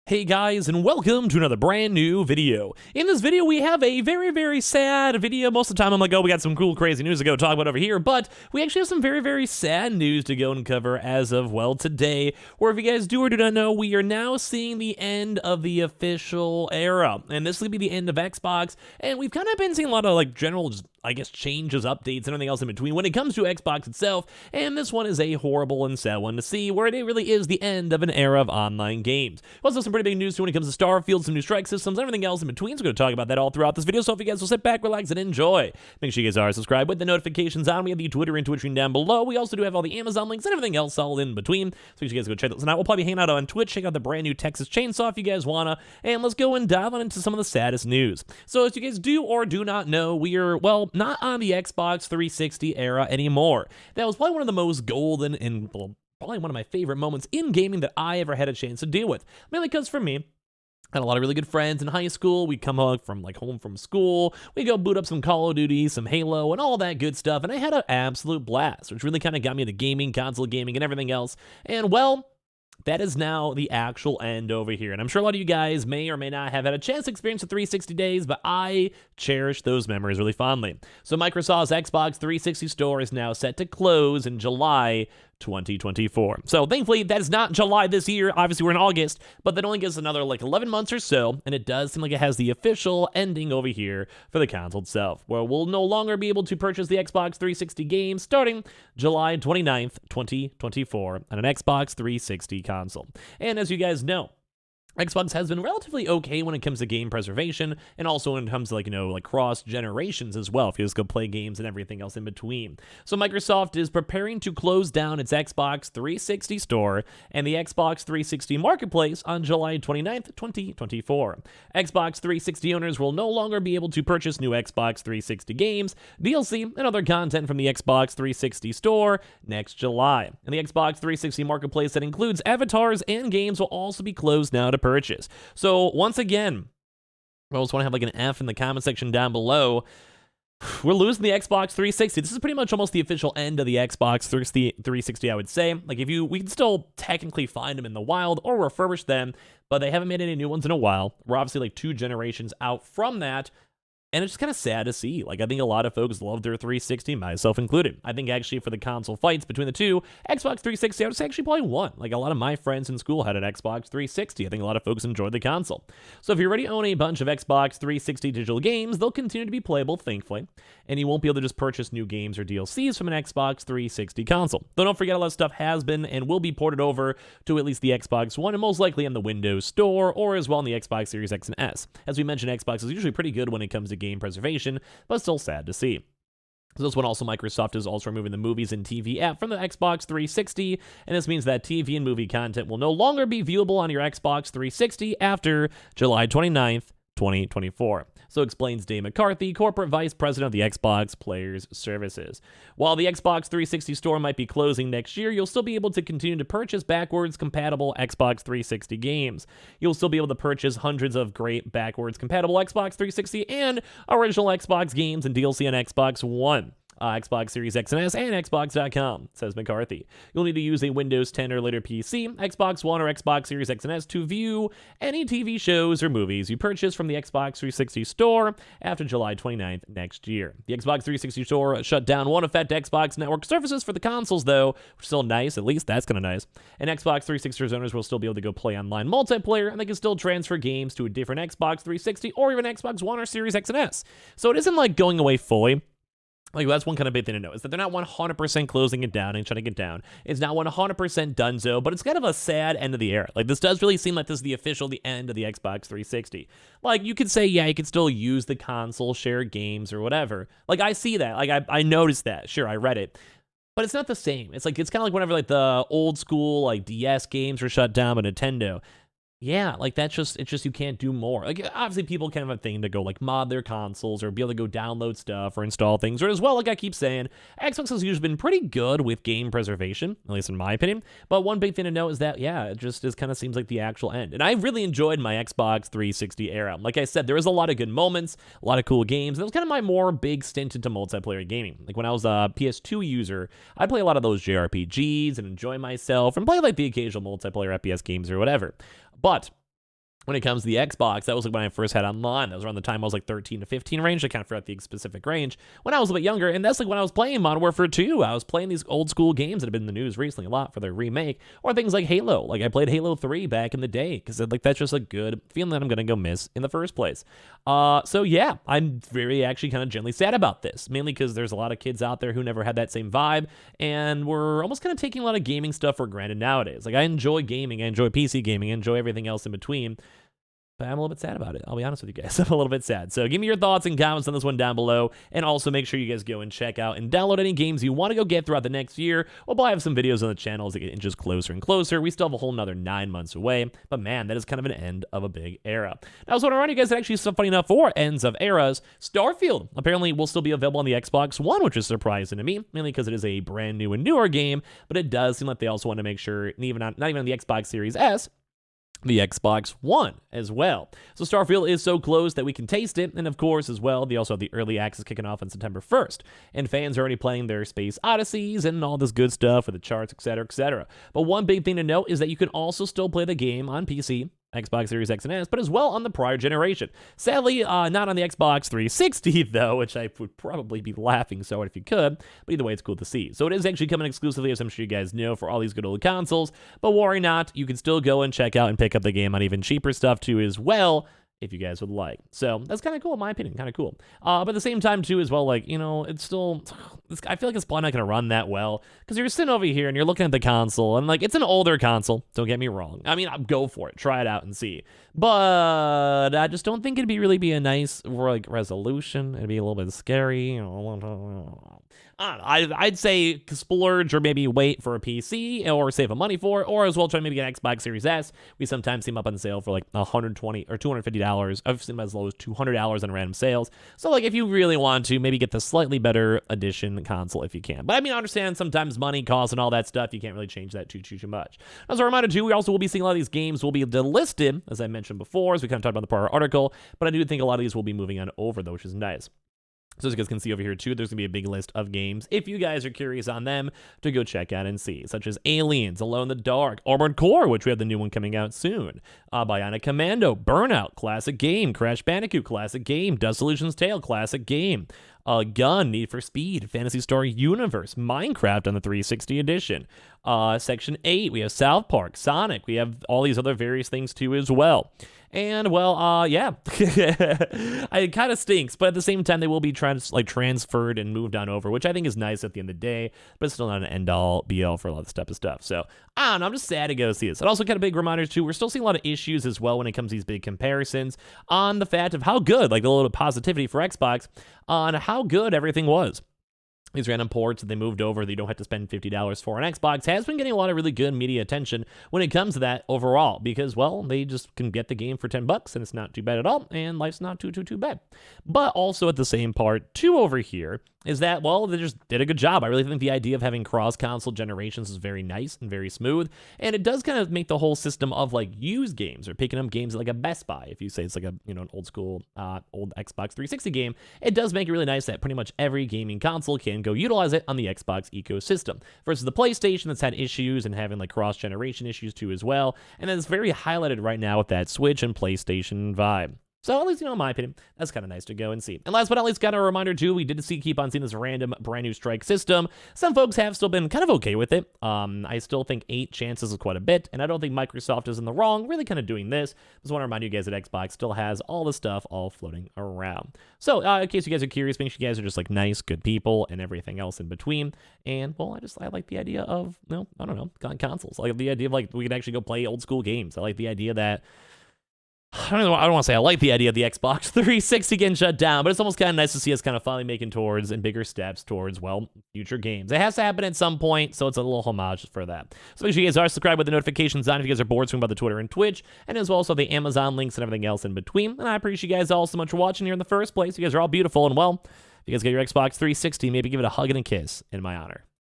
Hey guys, and welcome to another brand new video. In this video, we have a very sad video. Most of the time, I'm like, oh, we got some cool, crazy news to go talk about over here, but we actually have some very sad news to go and cover as of, well, today, where if you guys do or do not know, we are now seeing the end of the official era, and this will be the end of Xbox, and we've kind of been seeing a lot of, like, general, I guess, changes, updates, and everything else in between when it comes to Xbox itself, and this one is a horrible and sad one to see, where it really is the end of an era of online games. Also, some pretty big news too when it comes to Starfield, some new strike systems, everything else in between, so we're going to talk about that all throughout this video, so if you guys will sit back, relax, and enjoy. Make sure you guys are subscribed with the notifications on. We have the Twitter and Twitch down below. We also do have all the Amazon links and everything else all in between, so you guys go check those out. We'll probably hang out on Twitch, check out the brand new Texas Chainsaw if you guys wanna, and let's go and dive on into some of the saddest news. So as you guys do or do not know, we are, well, not on the Xbox 360 era anymore. That was probably one of the most golden and, well, probably one of my favorite moments in gaming that I ever had a chance to deal with. Mainly because for me, I had a lot of really good friends in high school. We'd come home from school. We'd go boot up some Call of Duty, some Halo, and all that good stuff. And I had an absolute blast, which really kind of got me into gaming, console gaming, and everything else. And, well, that is now the actual end over here. And I'm sure a lot of you guys may or may not have had a chance to experience the 360 days, but I cherish those memories really fondly. So Microsoft's Xbox 360 store is now set to close in July 2024. So thankfully, that is not July this year. Obviously, we're in August, but that only gives another like 11 months or so, and it does seem like it has the official ending over here for the console itself, where we'll no longer be able to purchase the Xbox 360 games starting July 29th, 2024 on an Xbox 360 console. And as you guys know, Xbox has been relatively okay when it comes to game preservation, and also when it comes to, like cross generations as well, if you just go play games and everything else in between. So Microsoft is preparing to close down its Xbox 360 store and the Xbox 360 marketplace on July 29th, 2024. Xbox 360 owners will no longer be able to purchase new Xbox 360 games, DLC, and other content from the Xbox 360 store next July. And the Xbox 360 marketplace that includes avatars and games will also be closed now to purchase. So once again, I just want to have like an F in the comment section down below. We're losing the Xbox 360. This is pretty much almost the official end of the Xbox 360, I would say. Like we can still technically find them in the wild or refurbish them, but they haven't made any new ones in a while. We're obviously like 2 generations out from that. And it's just kind of sad to see. Like, I think a lot of folks love their 360, myself included. I think actually for the console fights between the two, Xbox 360, I would say actually probably won. Like, a lot of my friends in school had an Xbox 360. I think a lot of folks enjoyed the console. So if you already own a bunch of Xbox 360 digital games, they'll continue to be playable, thankfully. And you won't be able to just purchase new games or DLCs from an Xbox 360 console. Though don't forget, a lot of stuff has been and will be ported over to at least the Xbox One, and most likely in the Windows Store, or as well in the Xbox Series X and S. As we mentioned, Xbox is usually pretty good when it comes to game preservation, but still sad to see. So this one also, Microsoft is also removing the movies and TV app from the Xbox 360, and this means that TV and movie content will no longer be viewable on your Xbox 360 after July 29th, 2024. So explains Dave McCarthy, corporate vice president of the Xbox Players Services. While the Xbox 360 store might be closing next year, you'll still be able to continue to purchase backwards compatible Xbox 360 games. You'll still be able to purchase hundreds of great backwards compatible Xbox 360 and original Xbox games and DLC on Xbox One. Xbox Series X and S, and Xbox.com, says McCarthy. You'll need to use a Windows 10 or later PC, Xbox One, or Xbox Series X and S to view any TV shows or movies you purchase from the Xbox 360 store after July 29th next year. The Xbox 360 store shut down won't affect Xbox network services for the consoles, though, which is still nice. At least that's kind of nice. And Xbox 360 owners will still be able to go play online multiplayer, and they can still transfer games to a different Xbox 360 or even Xbox One or Series X and S. So it isn't like going away fully. Like, that's one kind of big thing to know, is that they're not 100% closing it down and shutting it down. It's not 100% donezo, but it's kind of a sad end of the era. Like, this does really seem like this is the end of the Xbox 360. Like, you could say, yeah, you could still use the console, share games, or whatever. Like, I see that. Like, I noticed that. Sure, I read it. But it's not the same. It's kind of like whenever, like, the old school, like, DS games were shut down by Nintendo. Yeah, like it's just you can't do more. Like, obviously people can have a thing to go like mod their consoles or be able to go download stuff or install things, or as well, like I keep saying, Xbox has usually been pretty good with game preservation, at least in my opinion. But one big thing to note is that, yeah, it just kind of seems like the actual end. And I really enjoyed my Xbox 360 era. Like I said, there was a lot of good moments, a lot of cool games. And it was kind of my more big stint into multiplayer gaming. Like when I was a PS2 user, I'd play a lot of those JRPGs and enjoy myself and play like the occasional multiplayer FPS games or whatever. But when it comes to the Xbox, that was like when I first had online. That was around the time I was like 13 to 15 range. I kind of forgot the specific range when I was a bit younger. And that's like when I was playing Modern Warfare 2. I was playing these old school games that have been in the news recently a lot for their remake, or things like Halo. Like I played Halo 3 back in the day because like that's just a good feeling that I'm going to go miss in the first place. So yeah, I'm very actually kind of gently sad about this, mainly because there's a lot of kids out there who never had that same vibe, and we're almost kind of taking a lot of gaming stuff for granted nowadays. Like I enjoy gaming, I enjoy PC gaming, I enjoy everything else in between. But I'm a little bit sad about it. I'll be honest with you guys. I'm a little bit sad. So give me your thoughts and comments on this one down below. And also make sure you guys go and check out and download any games you want to go get throughout the next year. We'll probably have some videos on the channel as it inches closer and closer. We still have a whole another 9 months away. But man, that is kind of an end of a big era. Now, I was wondering, you guys, that actually is funny enough for ends of eras. Starfield apparently will still be available on the Xbox One, which is surprising to me, mainly because it is a brand new and newer game. But it does seem like they also want to make sure, not even on the Xbox Series S, the Xbox One as well. So Starfield is so close that we can taste it, and of course as well, they also have the early access kicking off on September 1st, and fans are already playing their Space Odysseys and all this good stuff with the charts, etc., etc. But one big thing to note is that you can also still play the game on PC, Xbox Series X and S, but as well on the prior generation. Sadly, not on the Xbox 360, though, which I would probably be laughing so hard if you could, but either way, it's cool to see. So it is actually coming exclusively, as I'm sure you guys know, for all these good old consoles, but worry not, you can still go and check out and pick up the game on even cheaper stuff, too, as well, if you guys would like. So that's kind of cool, in my opinion, kind of cool. But at the same time, too, as well, like, you know, it's still, I feel like it's probably not going to run that well, because you're sitting over here and you're looking at the console, and like, it's an older console, don't get me wrong. I mean, I'll go for it, try it out and see. But I just don't think it'd really be a nice, like, resolution. It'd be a little bit scary. I don't know. I'd say splurge or maybe wait for a PC or save money for it, or as well try maybe get an Xbox Series S. We sometimes see them up on sale for like $120 or $250. I've seen them as low as $200 on random sales. So like if you really want to, maybe get the slightly better edition console if you can. But I mean, I understand sometimes money, costs, and all that stuff. You can't really change that too much. As a reminder too, we also will be seeing a lot of these games will be delisted, as I mentioned before, as we kind of talked about in the prior article. But I do think a lot of these will be moving on over though, which is nice. So as you guys can see over here too, there's going to be a big list of games, if you guys are curious on them, to go check out and see, such as Aliens, Alone in the Dark, Armored Core, which we have the new one coming out soon, Bionic Commando, Burnout, classic game, Crash Bandicoot, classic game, Dust Illusion's Tale, classic game, Gun, Need for Speed, Phantasy Star Universe, Minecraft on the 360 edition, Section 8, we have South Park, Sonic, we have all these other various things too as well. And, well, yeah, it kind of stinks, but at the same time, they will be transferred and moved on over, which I think is nice at the end of the day, but it's still not an end-all, be-all for a lot of this type of stuff. So, I don't know, I'm just sad to go see this. And also kind of big reminders, too, we're still seeing a lot of issues as well when it comes to these big comparisons on the fact of how good, like a little positivity for Xbox, on how good everything was. These random ports that they moved over that you don't have to spend $50 for on Xbox has been getting a lot of really good media attention when it comes to that overall, because, well, they just can get the game for $10 and it's not too bad at all, and life's not too bad. But also at the same part, too, over here, is that, well, they just did a good job. I really think the idea of having cross-console generations is very nice and very smooth, and it does kind of make the whole system of, like, used games or picking up games at, like, a Best Buy. If you say it's like a, you know, an old school, old Xbox 360 game, it does make it really nice that pretty much every gaming console can go utilize it on the Xbox ecosystem, versus the PlayStation that's had issues and having, like, cross-generation issues, too, as well, and then it's very highlighted right now with that Switch and PlayStation vibe. So at least, you know, in my opinion, that's kind of nice to go and see. And last but not least, kind of a reminder too, we did keep on seeing this random brand new strike system. Some folks have still been kind of okay with it. I still think 8 chances is quite a bit, and I don't think Microsoft is in the wrong, really kind of doing this. Just want to remind you guys that Xbox still has all the stuff all floating around. So in case you guys are curious, make sure you guys are just like nice, good people and everything else in between. And well, I like the idea of, you know, I don't know, consoles. I like the idea of like we could actually go play old school games. I like the idea that I don't want to say I like the idea of the Xbox 360 getting shut down, but it's almost kind of nice to see us kind of finally making towards and bigger steps towards, well, future games. It has to happen at some point, so it's a little homage for that. So make sure you guys are subscribed with the notifications on if you guys are bored swing about the Twitter and Twitch, and as well also the Amazon links and everything else in between. And I appreciate you guys all so much for watching here in the first place. You guys are all beautiful, and well, if you guys get your Xbox 360, maybe give it a hug and a kiss in my honor.